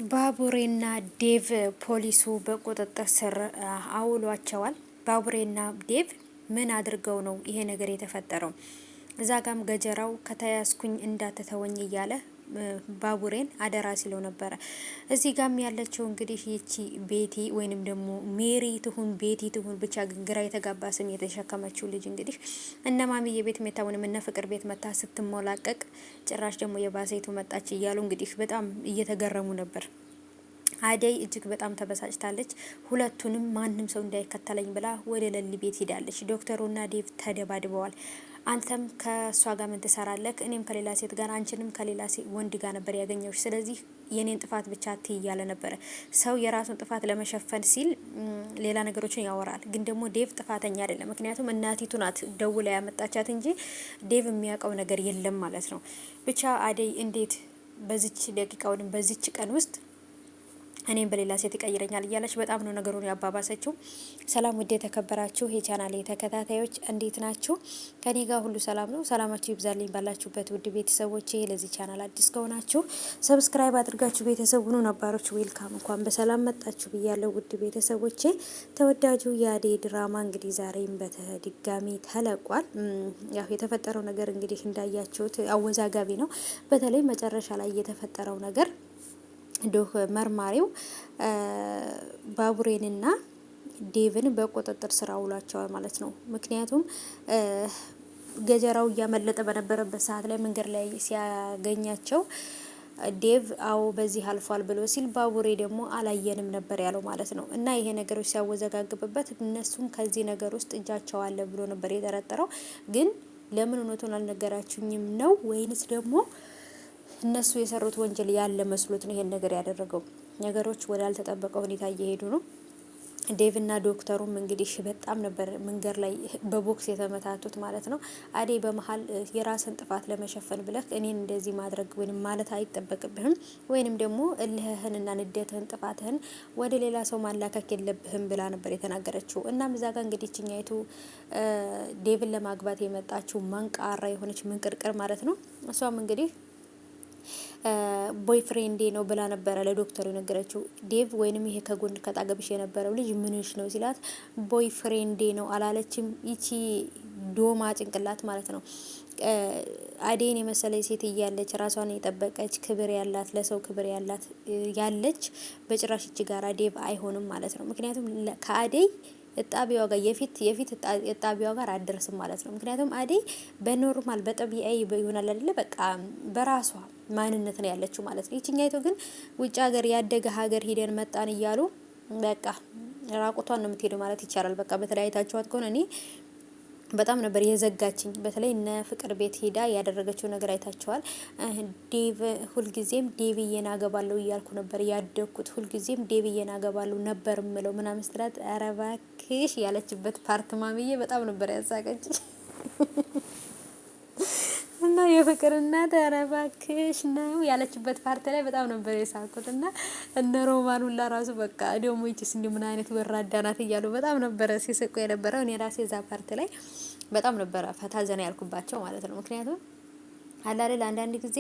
ባቡሬና ዴቭ ፖሊሱ በቁጥጥር ስር አውሏቸዋል። ባቡሬና ዴቭ ምን አድርገው ነው ይሄ ነገር የተፈጠረው? እዛ ጋም ገጀራው ከተያዝኩኝ እንዳትተወኝ እያለ ባቡሬን አደራ ሲለው ነበረ። እዚህ ጋም ያለችው እንግዲህ ይቺ ቤቲ ወይንም ደግሞ ሜሪ ትሁን ቤቲ ትሁን ብቻ ግራ የተጋባ ስም የተሸከመችው ልጅ እንግዲህ እነ ማሚዬ ቤት ሜታ ወይንም እነ ፍቅር ቤት መታ ስትሞላቀቅ ጭራሽ ደግሞ የባሰይቱ መጣች እያሉ እንግዲህ በጣም እየተገረሙ ነበር። አደይ እጅግ በጣም ተበሳጭታለች። ሁለቱንም ማንም ሰው እንዳይከተለኝ ብላ ወደ ለሊ ቤት ሄዳለች። ዶክተሩና ዴቭ ተደባድበዋል። አንተም ከእሷ ጋር ምን ትሰራለህ? እኔም ከሌላ ሴት ጋር፣ አንቺንም ከሌላ ወንድ ጋር ነበር ያገኘሁሽ። ስለዚህ የኔን ጥፋት ብቻ አትይ እያለ ነበረ። ሰው የራሱን ጥፋት ለመሸፈን ሲል ሌላ ነገሮችን ያወራል። ግን ደግሞ ዴቭ ጥፋተኛ አይደለም። ምክንያቱም እናቲቱ ናት ደውላ ያመጣቻት እንጂ ዴቭ የሚያውቀው ነገር የለም ማለት ነው። ብቻ አደይ እንዴት በዚች ደቂቃ ወይም በዚች ቀን ውስጥ እኔም በሌላ ሴት ይቀይረኛል እያለች በጣም ነው ነገሩን ያባባሰችው። ሰላም ውድ የተከበራችሁ የቻናሌ ተከታታዮች እንዴት ናችሁ? ከኔ ጋር ሁሉ ሰላም ነው። ሰላማችሁ ይብዛልኝ ባላችሁበት ውድ ቤተሰቦቼ። ለዚህ ቻናል አዲስ ከሆናችሁ ሰብስክራይብ አድርጋችሁ ቤተሰብ ሁኑ። ነባሮች ዌልካም እንኳን በሰላም መጣችሁ ብያለሁ ውድ ቤተሰቦቼ። ተወዳጁ የአደይ ድራማ እንግዲህ ዛሬም በድጋሚ ተለቋል። ያው የተፈጠረው ነገር እንግዲህ እንዳያችሁት አወዛጋቢ ነው። በተለይ መጨረሻ ላይ የተፈጠረው ነገር ዶህ መርማሪው ባቡሬንና ዴቭን በቁጥጥር ስር አውሏቸዋል ማለት ነው። ምክንያቱም ገጀራው እያመለጠ በነበረበት ሰዓት ላይ መንገድ ላይ ሲያገኛቸው ዴቭ አዎ በዚህ አልፏል ብሎ ሲል ባቡሬ ደግሞ አላየንም ነበር ያለው ማለት ነው። እና ይሄ ነገሮች ሲያወዘጋግብበት እነሱም ከዚህ ነገር ውስጥ እጃቸው አለ ብሎ ነበር የጠረጠረው። ግን ለምን እውነቱን አልነገራችሁኝም ነው ወይንስ ደግሞ እነሱ የሰሩት ወንጀል ያለ መስሎት ነው ይሄን ነገር ያደረገው? ነገሮች ወደ አልተጠበቀ ሁኔታ እየሄዱ ነው። ዴቭና ዶክተሩም እንግዲህ በጣም ነበር መንገድ ላይ በቦክስ የተመታቱት ማለት ነው። አደይ በመሀል የራስን ጥፋት ለመሸፈን ብለህ እኔን እንደዚህ ማድረግ ወይንም ማለት አይጠበቅብህም፣ ወይንም ደግሞ እልህህንና ንዴትህን ጥፋትህን ወደ ሌላ ሰው ማላከክ የለብህም ብላ ነበር የተናገረችው። እናም እዛ ጋር እንግዲህ ችኛይቱ ዴቭን ለማግባት የመጣችው መንቃራ የሆነች ምንቅርቅር ማለት ነው። እሷም እንግዲህ ቦይፍሬንዴ ነው ብላ ነበረ ለዶክተሩ የነገረችው። ዴቭ ወይንም ይሄ ከጎን ከጣገብሽ የነበረው ልጅ ምንሽ ነው ሲላት ቦይፍሬንዴ ነው አላለችም። ይቺ ዶማ ጭንቅላት ማለት ነው። አደይን የመሰለች ሴት እያለች ራሷን የጠበቀች ክብር ያላት ለሰው ክብር ያላት ያለች በጭራሽ እጅ ጋራ ዴቭ አይሆንም ማለት ነው። ምክንያቱም ከአደይ እጣቢዋ ጋር የፊት እጣቢዋ ጋር አደረስም ማለት ነው። ምክንያቱም አደይ በኖርማል በጠቢአይ ይሆናል አይደለ? በቃ በራሷ ማንነት ነው ያለችው ማለት ነው። ይችኛይቱ ግን ውጭ ሀገር ያደገ ሀገር ሂደን መጣን እያሉ በቃ ራቁቷን ነው የምትሄደው ማለት ይቻላል። በቃ በተለያይታችኋት ከሆነ እኔ በጣም ነበር የዘጋችኝ። በተለይ እነ ፍቅር ቤት ሄዳ ያደረገችው ነገር አይታችኋል። ዴቭ ሁልጊዜም ዴቭዬን አገባለሁ እያልኩ ነበር ያደግኩት፣ ሁልጊዜም ዴቭዬን አገባለሁ ነበር ምለው ምናምን ስትላት ኧረ እባክሽ ያለችበት ፓርት ማሚዬ በጣም ነበር ያሳቀች። እና የፍቅር እናት ኧረ እባክሽ ነው ያለችበት ፓርት ላይ በጣም ነበር የሳቁት። እና እነ ሮማን ሁላ ራሱ በቃ ደግሞ ይችስ እንዲህ ምን አይነት ወራዳ ናት እያሉ በጣም ነበረ ሲስቁ የነበረው። እኔ ራሴ እዛ ፓርት ላይ በጣም ነበረ ፈታ ዘና ያልኩባቸው ማለት ነው። ምክንያቱም አላለ አንዳንድ ጊዜ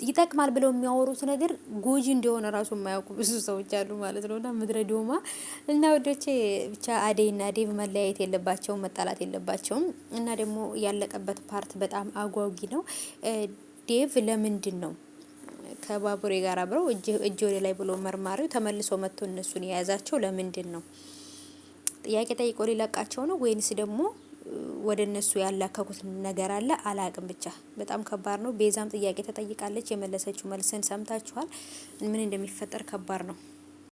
ይጠቅማል ብለው የሚያወሩት ነገር ጎጂ እንደሆነ ራሱ የማያውቁ ብዙ ሰዎች አሉ ማለት ነው። እና ምድረ ዶማ እና ወዶቼ ብቻ አደይና ዴቭ መለያየት የለባቸውም፣ መጣላት የለባቸውም። እና ደግሞ ያለቀበት ፓርት በጣም አጓጊ ነው። ዴቭ ለምንድን ነው ከባቡሬ ጋር አብረው እጅ ወደ ላይ ብሎ መርማሪው ተመልሶ መጥቶ እነሱን የያዛቸው ለምንድን ነው? ጥያቄ ጠይቆ ሊለቃቸው ነው ወይንስ ደግሞ ወደ እነሱ ያላከኩት ነገር አለ? አላቅም። ብቻ በጣም ከባድ ነው። ቤዛም ጥያቄ ተጠይቃለች። የመለሰችው መልስን ሰምታችኋል። ምን እንደሚፈጠር ከባድ ነው።